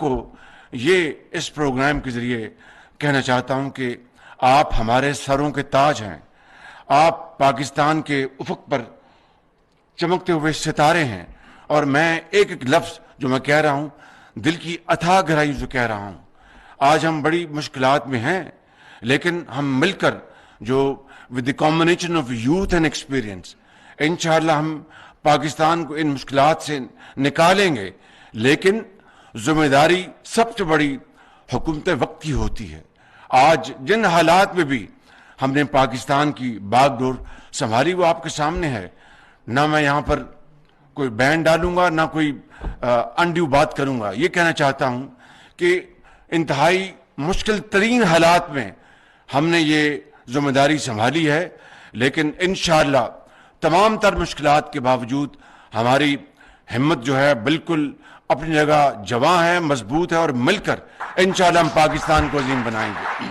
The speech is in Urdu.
کو یہ اس پروگرام کے ذریعے کہنا چاہتا ہوں کہ آپ ہمارے سروں کے تاج ہیں. آپ پاکستان کے افق پر چمکتے ہوئے ستارے ہیں. اور میں ایک ایک لفظ جو میں کہہ رہا ہوں دل کی اتھاہ گہرائی سے کہہ رہا ہوں. آج ہم بڑی مشکلات میں ہیں، لیکن ہم مل کر جو with the combination of youth and experience انشاءاللہ ہم پاکستان کو ان مشکلات سے نکالیں گے. لیکن ذمہ داری سب سے بڑی حکومت وقت کی ہوتی ہے. آج جن حالات میں بھی ہم نے پاکستان کی باغ ڈور سنبھالی وہ آپ کے سامنے ہے. نہ میں یہاں پر کوئی بین ڈالوں گا، نہ کوئی انڈیو بات کروں گا. یہ کہنا چاہتا ہوں کہ انتہائی مشکل ترین حالات میں ہم نے یہ ذمہ داری سنبھالی ہے، لیکن انشاءاللہ تمام تر مشکلات کے باوجود ہماری ہمت جو ہے بالکل اپنی جگہ جواں ہے، مضبوط ہے، اور مل کر انشاءاللہ ہم پاکستان کو عظیم بنائیں گے.